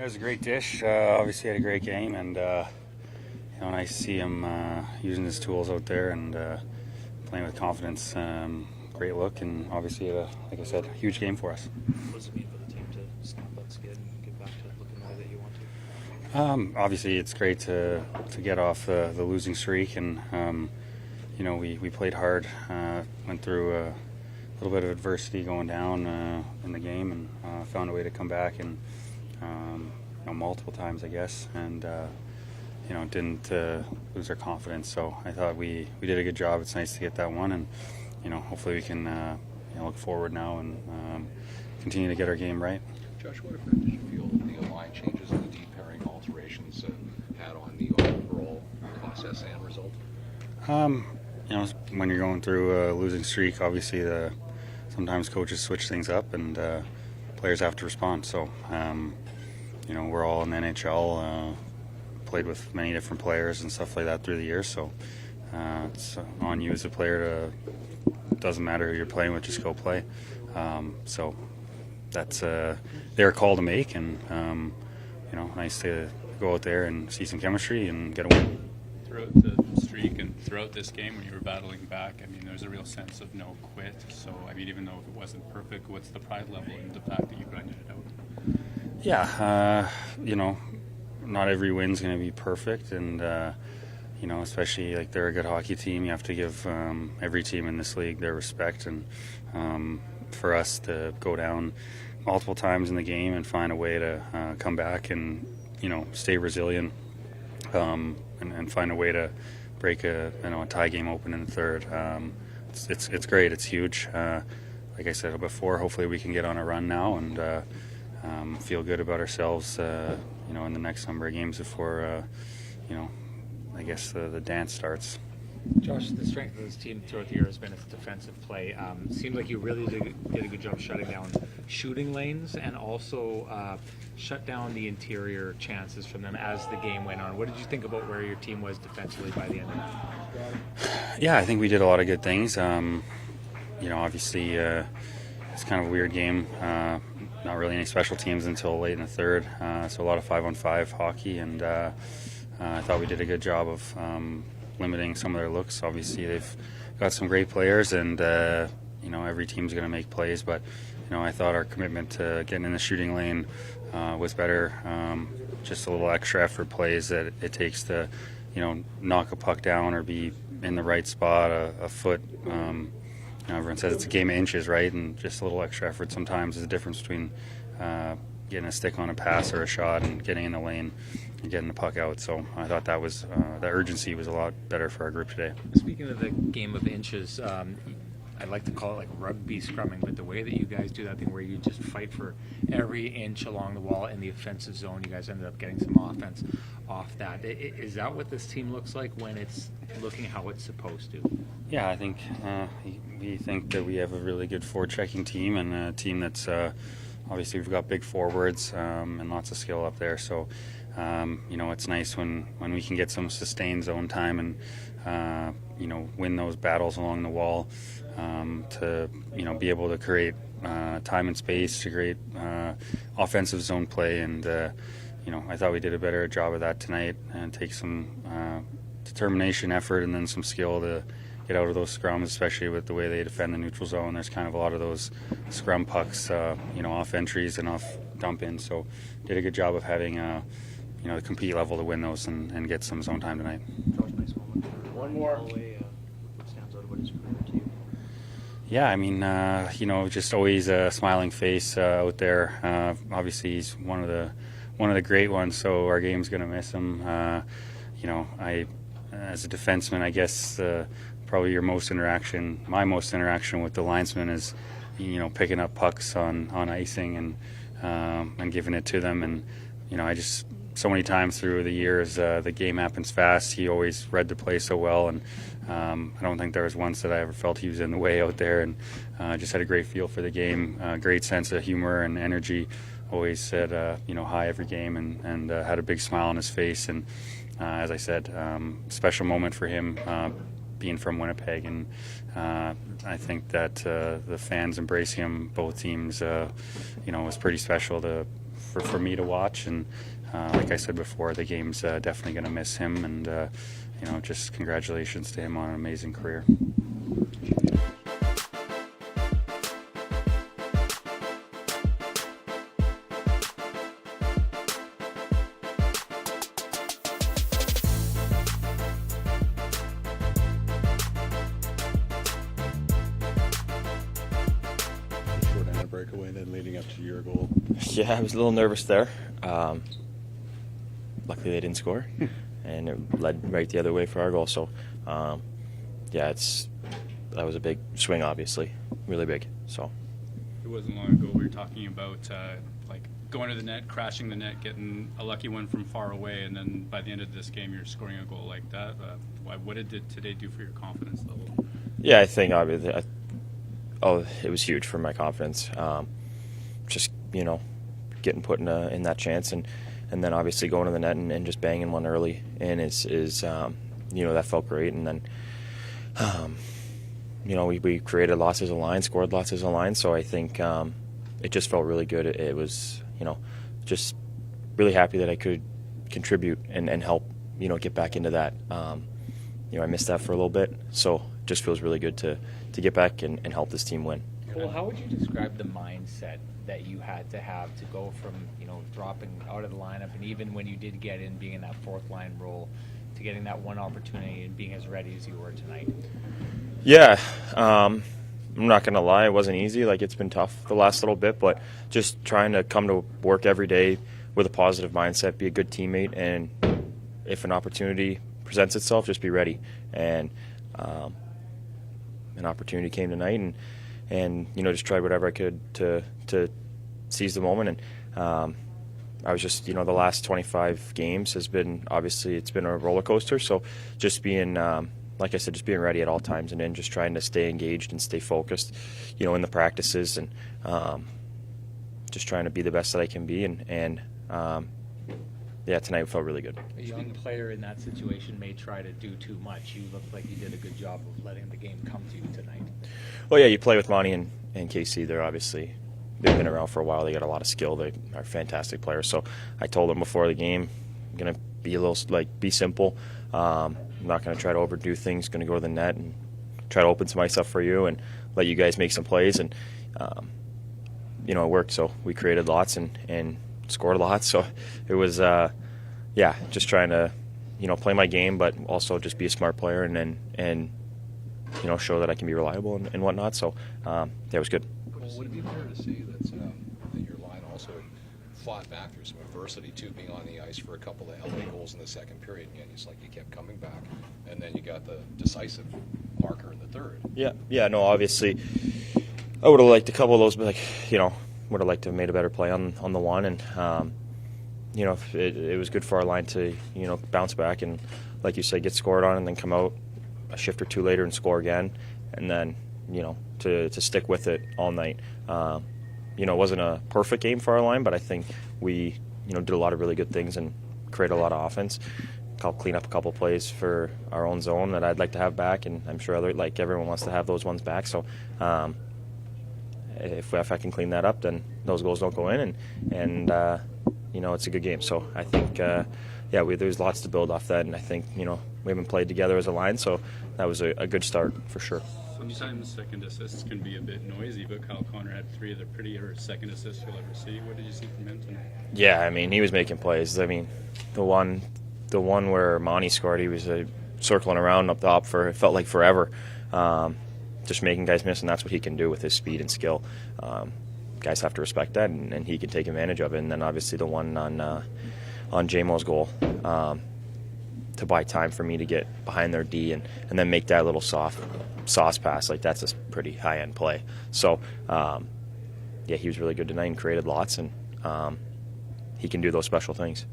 It was a great dish. Obviously had a great game, and nice to see him using his tools out there and playing with confidence. Great look, and obviously, like I said, a huge game for us. What does it mean for the team to snap that skid and get back to looking the way that you want to? Obviously, it's great to get off the losing streak, and we played hard, went through a little bit of adversity going down in the game, and found a way to come back and multiple times, I guess, and didn't lose our confidence. So I thought we did a good job. It's nice to get that one, and hopefully we can look forward now and continue to get our game right. Josh, what effect did you feel the line changes and the deep pairing alterations had on the overall process and result? When you're going through a losing streak, obviously sometimes coaches switch things up and players have to respond. So, we're all in the NHL, played with many different players and stuff like that through the years. So it's on you as a player doesn't matter who you're playing with, just go play. So that's their call to make, and nice to go out there and see some chemistry and get a win. Throughout the streak and throughout this game when you were battling back, there's a real sense of no quit. So, even though it wasn't perfect, what's the pride level in the fact that you grinded it out? Yeah, not every win's going to be perfect, and especially like they're a good hockey team. You have to give every team in this league their respect, and for us to go down multiple times in the game and find a way to come back and stay resilient, and find a way to break a tie game open in the third. It's great. It's huge. Like I said before, hopefully we can get on a run now and feel good about ourselves. In the next number of games before I guess the dance starts. Josh, the strength of this team throughout the year has been its defensive play. Seemed like you really did a good job shutting down shooting lanes and also shut down the interior chances from them as the game went on. What did you think about where your team was defensively by the end of it? Yeah, I think we did a lot of good things. Obviously it's kind of a weird game. Not really any special teams until late in the third. So a lot of 5-on-5 hockey, and I thought we did a good job of limiting some of their looks. Obviously, they've got some great players, and every team's going to make plays. But I thought our commitment to getting in the shooting lane was better. Just a little extra effort plays that it takes to knock a puck down or be in the right spot, a foot. Everyone says it's a game of inches, right? And just a little extra effort sometimes is the difference between getting a stick on a pass or a shot and getting in the lane and getting the puck out. So I thought that was the urgency was a lot better for our group today. Speaking of the game of inches, I'd like to call it like rugby scrumming, but the way that you guys do that thing where you just fight for every inch along the wall in the offensive zone, you guys ended up getting some offense off that. Is that what this team looks like when it's looking how it's supposed to? Yeah, I think we think that we have a really good forward-checking team, and a team that's obviously we've got big forwards and lots of skill up there. So it's nice when we can get some sustained zone time and win those battles along the wall, to be able to create time and space to create offensive zone play. And I thought we did a better job of that tonight, and take some determination, effort, and then some skill to get out of those scrums, especially with the way they defend the neutral zone. There's kind of a lot of those scrum pucks, off entries and off dump ins. So did a good job of having the compete level to win those and get some zone time tonight. Josh, nice moment. One more. What stands out about his career to you? Yeah, just always a smiling face out there. Obviously, he's one of the great ones, so our game's going to miss him. As a defenseman, I guess probably my most interaction with the linesman is, picking up pucks on icing and giving it to them. And I just so many times through the years, the game happens fast. He always read the play so well, and I don't think there was once that I ever felt he was in the way out there. And just had a great feel for the game, great sense of humor and energy. Always said, hi every game, and had a big smile on his face. And as I said, special moment for him being from Winnipeg, and I think that the fans embracing him, both teams, was pretty special to for me to watch. And like I said before, the game's definitely going to miss him. And just congratulations to him on an amazing career. Short end of breakaway then leading up to your goal. Yeah, I was a little nervous there. Luckily, they didn't score, and it led right the other way for our goal. So, that was a big swing, obviously, really big. So, It wasn't long ago we were talking about going to the net, crashing the net, getting a lucky one from far away, and then by the end of this game, you're scoring a goal like that. What did today do for your confidence level? yeah, I think obviously, it was huge for my confidence. Just getting put in that chance, and then obviously going to the net and just banging one early in is that felt great. And then we created lots as a line, scored lots as a line. So I think it just felt really good. It was just really happy that I could contribute and help get back into that. I missed that for a little bit, so it just feels really good to get back and help this team win. Well, how would you describe the mindset that you had to have to go from, dropping out of the lineup, and even when you did get in, being in that fourth line role, to getting that one opportunity and being as ready as you were tonight? Yeah, I'm not going to lie, it wasn't easy. It's been tough the last little bit, but just trying to come to work every day with a positive mindset, be a good teammate, and if an opportunity presents itself, just be ready. And an opportunity came tonight, and just tried whatever I could to seize the moment. And I was just, the last 25 games has been, obviously, it's been a roller coaster. So just being, like I said, just being ready at all times, and then just trying to stay engaged and stay focused, in the practices, and just trying to be the best that I can be. And tonight felt really good. A young player in that situation may try to do too much. You looked like you did a good job of letting the game come to you tonight. Well, yeah, you play with Monty and Casey. They've been around for a while. They got a lot of skill. They are fantastic players. So I told them before the game, I'm going to be a little, be simple. I'm not going to try to overdo things. Going to go to the net and try to open some ice up for you and let you guys make some plays. And, it worked. So we created lots and scored lots. So it was, just trying to, play my game, but also just be a smart player and show that I can be reliable and whatnot. So it was good. Well, would it be fair to say that your line also fought back through some adversity too, being on the ice for a couple of LA goals in the second period, and it's like you kept coming back, and then you got the decisive marker in the third? Yeah, no, obviously, I would have liked a couple of those, but would have liked to have made a better play on the one, and it was good for our line to bounce back and, like you said, get scored on and then come out a shift or two later and score again, and then to stick with it all night. It wasn't a perfect game for our line, but I think we did a lot of really good things and created a lot of offense. Helped clean up a couple plays for our own zone that I'd like to have back, and I'm sure everyone wants to have those ones back. So if I can clean that up, then those goals don't go in, and it's a good game. So I think there's lots to build off that, and I think we haven't played together as a line, so that was a good start for sure. Sometimes second assists can be a bit noisy, but Kyle Connor had 3 of the prettier second assists you'll ever see. What did you see from him tonight? Yeah, I mean, he was making plays. I mean, the one where Monty scored, he was circling around up top for, it felt like forever, just making guys miss, and that's what he can do with his speed and skill. Guys have to respect that, and he can take advantage of it. And then obviously the one on JMO's goal, to buy time for me to get behind their D and then make that little sauce pass, that's a pretty high-end play. So, he was really good tonight and created lots, and he can do those special things.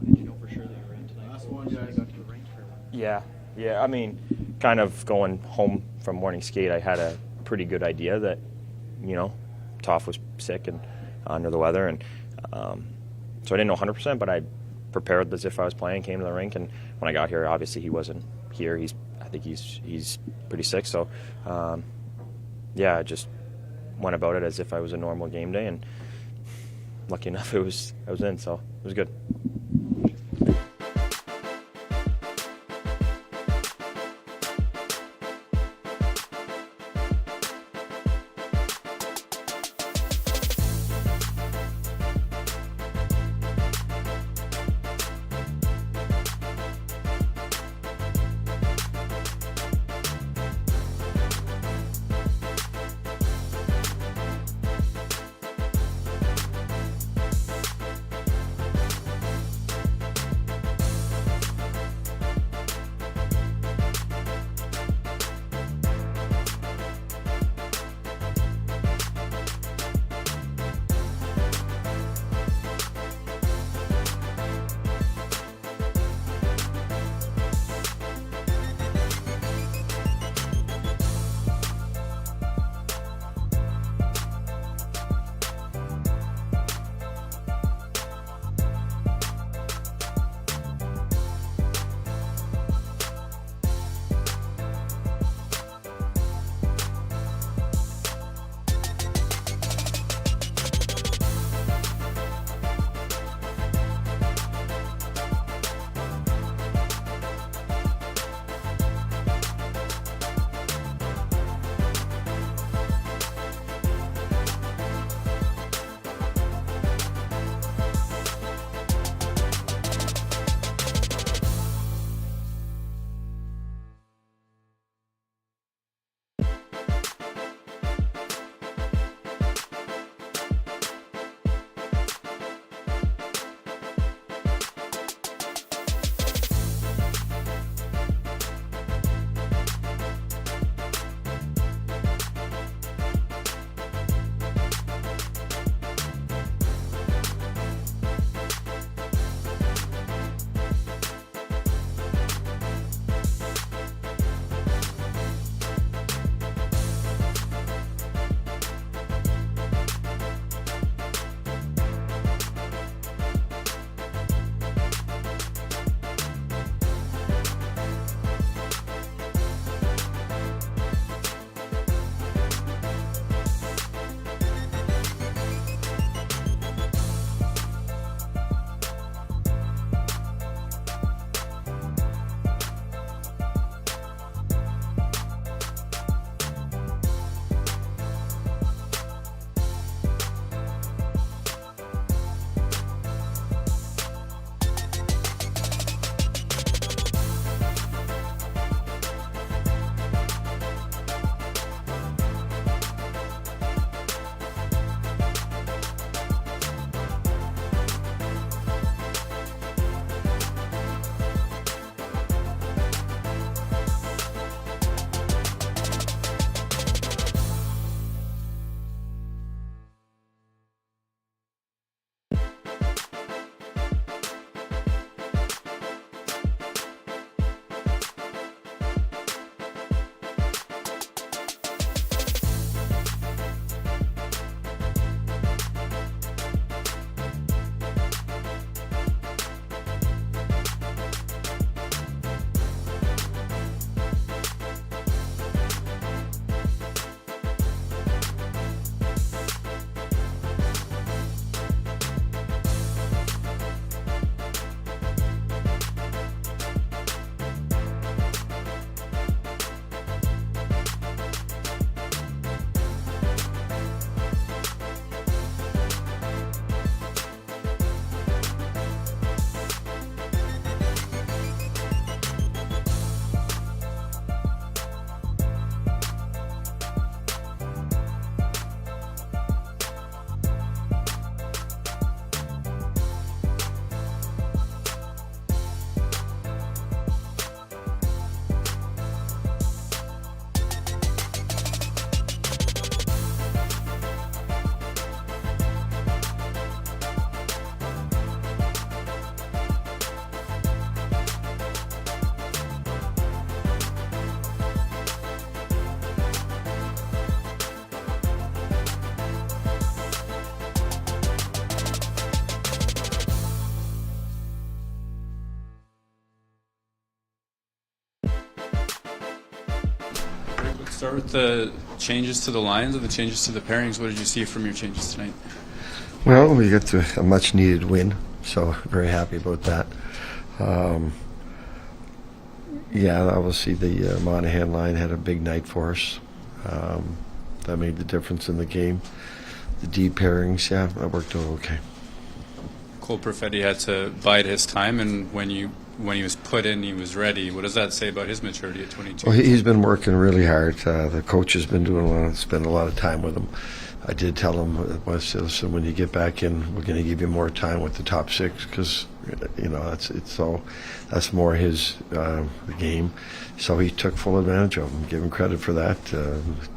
When did you know for sure that you were in tonight? Last one, guys. Got to the rink for Yeah. I mean, kind of going home from morning skate, I had a pretty good idea that, Toff was sick and under the weather, and so I didn't know 100%, but I prepared as if I was playing, came to the rink, and when I got here, obviously he wasn't here. I think he's pretty sick, so I just went about it as if I was a normal game day, and lucky enough I was in, so it was good. Start with the changes to the lines and the changes to the pairings. What did you see from your changes tonight? Well, we got to a much-needed win, so very happy about that. Yeah, obviously the Monahan line had a big night for us. That made the difference in the game. The deep pairings, yeah, that worked out okay. Cole Perfetti had to bide his time, and when he was put in, he was ready. What does that say about his maturity at 22? Well, he's been working really hard. The coach has been spent a lot of time with him. I did tell him, listen, when you get back in, we're going to give you more time with the top six because, that's more his game. So he took full advantage of him. Give him credit for that.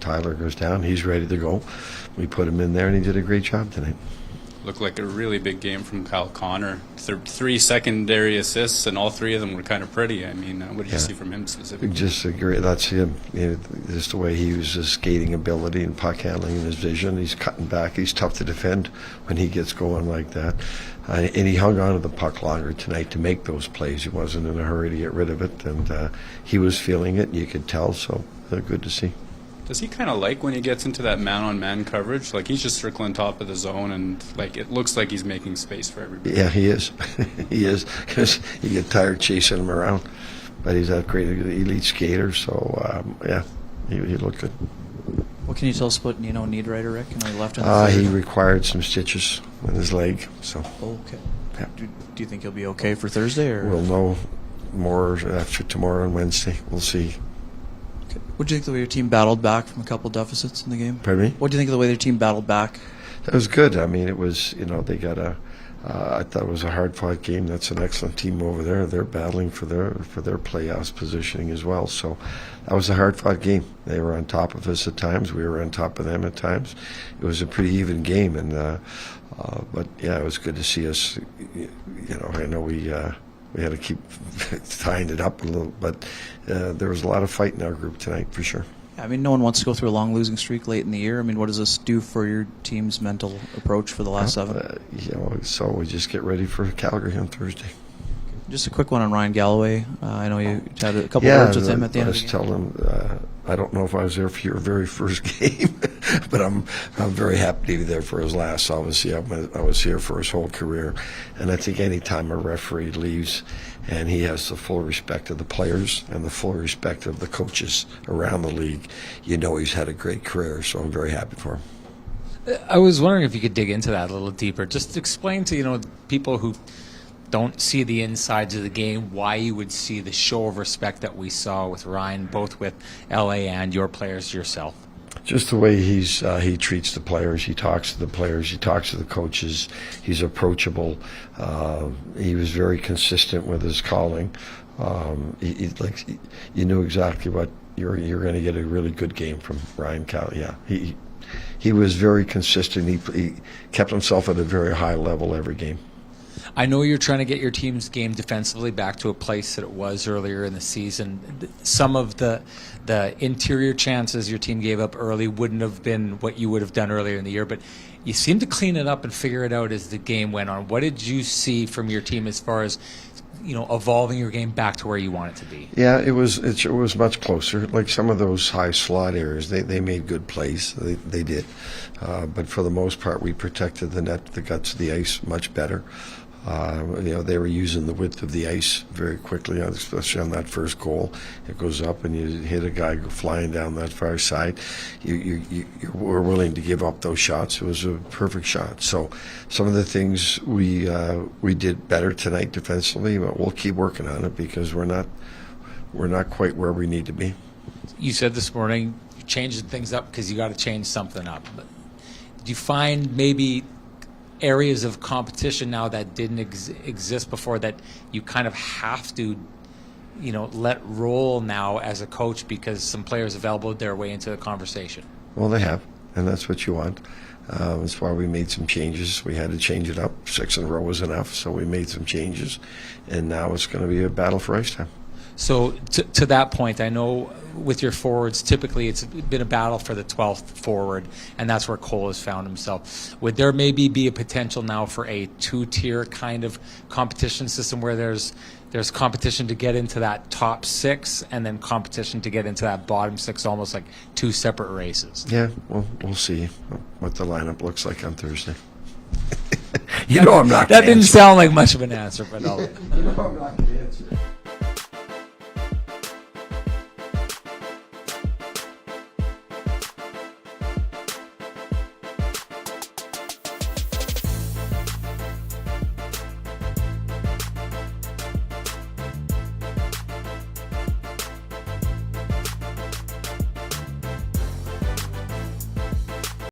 Tyler goes down. He's ready to go. We put him in there, and he did a great job tonight. Looked like a really big game from Kyle Connor. 3 secondary assists, and all 3 of them were kind of pretty. I mean, what did you see from him specifically? Just agree. That's him. Just the way he uses his skating ability and puck handling and his vision. He's cutting back. He's tough to defend when he gets going like that. And he hung on to the puck longer tonight to make those plays. He wasn't in a hurry to get rid of it, and he was feeling it. You could tell. So good to see. Does he kind of like when he gets into that man-on-man coverage? Like, he's just circling top of the zone, and like it looks like he's making space for everybody. Yeah, he is. He is, because you get tired chasing him around. But he's that great elite skater, so yeah, he looked good. What can you tell us about Niederreiter, Rick? And left in he required some stitches in his leg, so. Okay. Yeah. Do you think he'll be okay for Thursday, or? We'll know more after tomorrow and Wednesday. We'll see. What do you think the way your team battled back from a couple deficits in the game? Pardon me? What do you think of the way their team battled back? That was good. I mean, it was, they got I thought it was a hard-fought game. That's an excellent team over there. They're battling for their playoffs positioning as well. So that was a hard-fought game. They were on top of us at times. We were on top of them at times. It was a pretty even game, and but yeah, it was good to see us. I know we had to keep tying it up a little, but there was a lot of fight in our group tonight for sure. I mean, no one wants to go through a long losing streak late in the year. I mean, what does this do for your team's mental approach for the last 7? So we just get ready for Calgary on Thursday. Just a quick one on Ryan Galloway. I know you had a couple words with him at the end of the game. Tell him. I don't know if I was there for your very first game, but I'm very happy to be there for his last. Obviously, I was here for his whole career, and I think any time a referee leaves and he has the full respect of the players and the full respect of the coaches around the league, he's had a great career. So I'm very happy for him. I was wondering if you could dig into that a little deeper. Just explain to people who don't see the insides of the game why you would see the show of respect that we saw with Ryan, both with LA and your players yourself. Just the way he treats the players, he talks to the players, he talks to the coaches. He's approachable. He was very consistent with his calling. You knew exactly what you're going to get a really good game from Ryan Cal. Yeah, he was very consistent. He kept himself at a very high level every game. I know you're trying to get your team's game defensively back to a place that it was earlier in the season. Some of the interior chances your team gave up early wouldn't have been what you would have done earlier in the year, but you seemed to clean it up and figure it out as the game went on. What did you see from your team as far as evolving your game back to where you want it to be? Yeah, it was much closer. Like some of those high slot areas, they made good plays. They did, but for the most part, we protected the net, the guts of the ice much better. They were using the width of the ice very quickly, especially on that first goal. It goes up and you hit a guy flying down that far side. You were willing to give up those shots. It was a perfect shot. So some of the things we did better tonight defensively, but we'll keep working on it because we're not quite where we need to be. You said this morning you're changing things up because you got to change something up. But do you find maybe areas of competition now that didn't exist before that you kind of have to, let roll now as a coach because some players have elbowed their way into the conversation? Well, they have, and that's what you want. That's why we made some changes. We had to change it up. 6 in a row was enough, so we made some changes, and now it's going to be a battle for ice time. So to that point, I know with your forwards, typically it's been a battle for the 12th forward, and that's where Cole has found himself. Would there maybe be a potential now for a 2-tier kind of competition system where there's competition to get into that top 6 and then competition to get into that bottom 6, almost like 2 separate races? Yeah, well, we'll see what the lineup looks like on Thursday. You know I'm not That gonna didn't answer. sound like much of an answer, but I'll. You know I'm not going to answer.